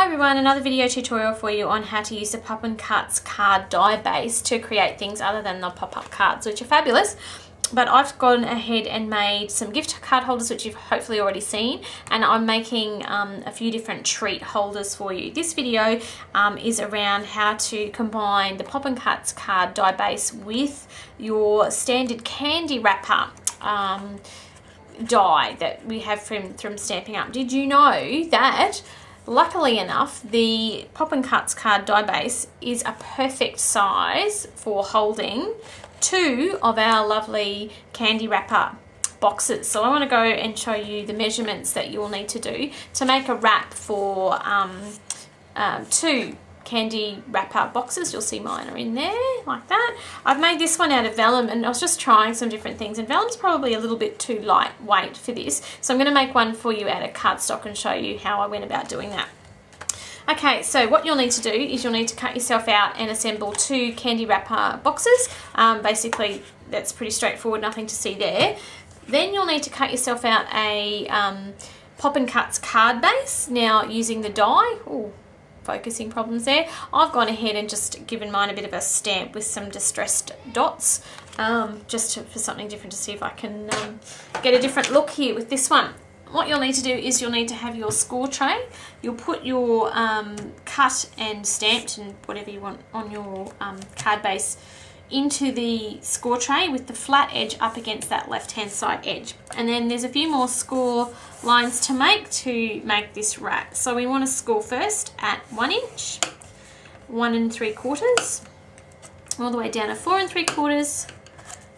everyone, another video tutorial for you on how to use the Pop and Cuts card die base to create things other than the pop-up cards, which are fabulous. But I've gone ahead and made some gift card holders, which you've hopefully already seen, and I'm making a few different treat holders for you. This video is around how to combine the Pop and Cuts card die base with your standard candy wrapper die that we have from Stampin' Up. Did you know that, luckily enough, the Pop and Cuts card die base is a perfect size for holding 2 of our lovely candy wrapper boxes. So I want to go and show you the measurements that you will need to do to make a wrap for 2 candy wrapper boxes. You'll see mine are in there like that. I've made this one out of vellum, and I was just trying some different things, and vellum's probably a little bit too lightweight for this, so I'm going to make one for you out of cardstock and show you how I went about doing that. Okay, so what you'll need to do is you'll need to cut yourself out and assemble 2 candy wrapper boxes. Basically, that's pretty straightforward, nothing to see there. Then you'll need to cut yourself out a Pop and Cuts card base. Now, using the die, focusing problems there, I've gone ahead and just given mine a bit of a stamp with some distressed dots, for something different, to see if I can get a different look here with this one. What you'll need to do is you'll need to have your score tray. You'll put your cut and stamped and whatever you want on your card base into the score tray with the flat edge up against that left hand side edge. And then there's a few more score lines to make this wrap. So we want to score first at 1 inch, 1 3/4, all the way down to 4 3/4,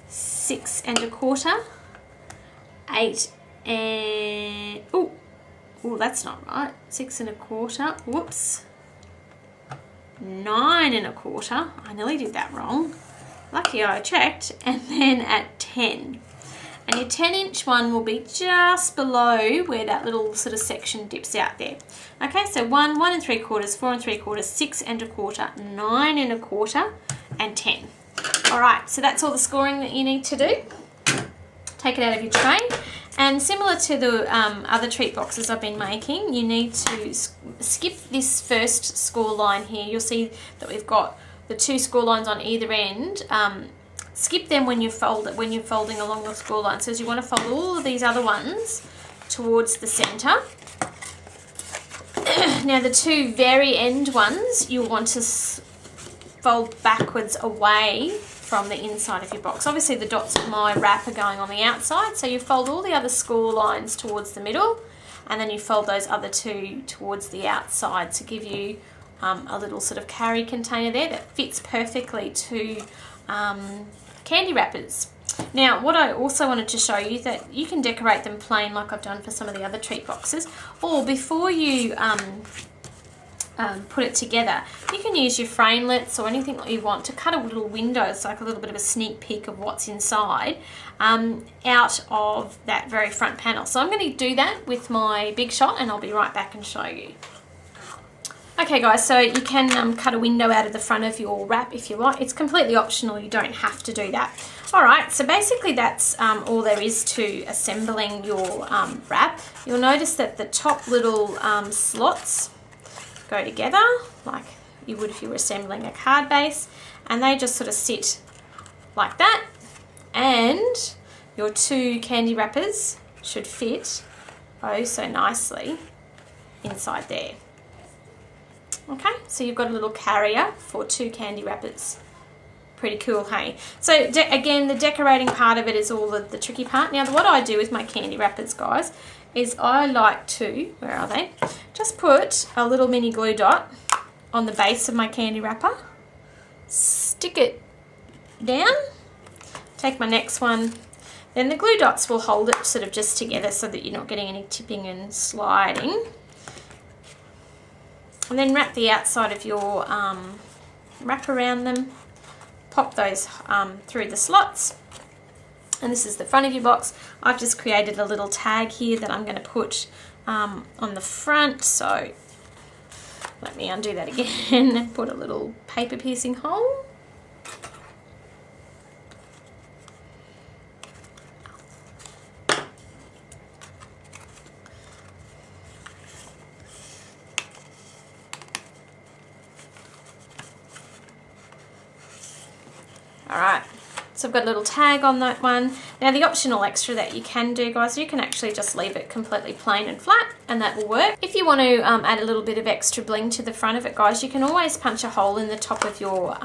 6 1/4, 8 and that's not right, 6 1/4, whoops, 9 1/4, I nearly did that wrong, lucky I checked, and then at 10. And your 10-inch one will be just below where that little sort of section dips out there. Okay, so 1 3/4, 4 3/4, 6 1/4, 9 1/4, and 10. All right, so that's all the scoring that you need to do. Take it out of your tray. And similar to the other treat boxes I've been making, you need to skip this first score line here. You'll see that we've got the 2 score lines on either end. Skip them when you fold it, when you're folding along the score line. So you want to fold all of these other ones towards the center. Now the 2 very end ones, you'll want to fold backwards away from the inside of your box. Obviously the dots of my wrap are going on the outside, so you fold all the other score lines towards the middle, and then you fold those other 2 towards the outside to give you a little sort of carry container there that fits perfectly to candy wrappers. Now, what I also wanted to show you, that you can decorate them plain like I've done for some of the other treat boxes, or before you put it together, you can use your framelits or anything that you want to cut a little window. It's like a little bit of a sneak peek of what's inside out of that very front panel. So I'm going to do that with my Big Shot, and I'll be right back and show you. Okay guys, so you can cut a window out of the front of your wrap if you like. It's completely optional, you don't have to do that. Alright, so basically that's all there is to assembling your wrap. You'll notice that the top little slots go together like you would if you were assembling a card base, and they just sort of sit like that, and your 2 candy wrappers should fit oh so nicely inside there. Okay, so you've got a little carrier for 2 candy wrappers. Pretty cool, hey? So again, the decorating part of it is all the tricky part. Now, what I do with my candy wrappers, guys, is I like to, where are they? Just put a little mini glue dot on the base of my candy wrapper, stick it down, take my next one, then the glue dots will hold it sort of just together so that you're not getting any tipping and sliding. And then wrap the outside of your wrap around them, pop those through the slots, and this is the front of your box. I've just created a little tag here that I'm going to put on the front, so let me undo that again and put a little paper piercing hole. So I've got a little tag on that one. Now the optional extra that you can do, guys, you can actually just leave it completely plain and flat, and that will work. If you want to add a little bit of extra bling to the front of it, guys, you can always punch a hole in the top of your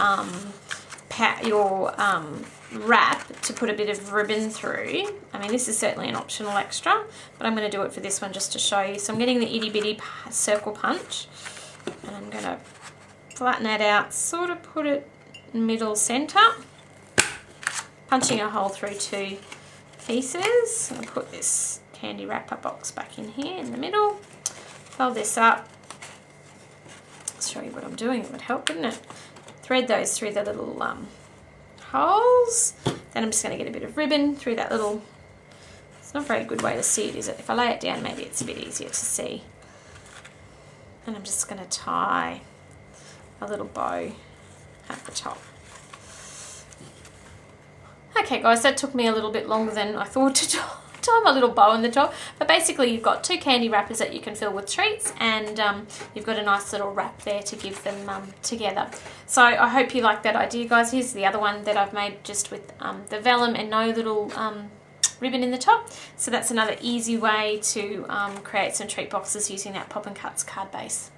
wrap to put a bit of ribbon through. I mean, this is certainly an optional extra, but I'm going to do it for this one just to show you. So I'm getting the itty bitty circle punch, and I'm going to flatten that out, sort of put it middle center, punching a hole through 2 pieces. I'll put this candy wrapper box back in here in the middle, fold this up. I'll show you what I'm doing, it would help, wouldn't it? Thread those through the little holes. Then I'm just going to get a bit of ribbon through that little, it's not a very good way to see it, is it? If I lay it down, maybe it's a bit easier to see. And I'm just going to tie a little bow at the top. Okay guys, that took me a little bit longer than I thought to tie my little bow on the top, but basically you've got 2 candy wrappers that you can fill with treats, and you've got a nice little wrap there to give them together. So I hope you like that idea, guys. Here's the other one that I've made just with the vellum and no little ribbon in the top. So that's another easy way to create some treat boxes using that Pop and Cuts card base.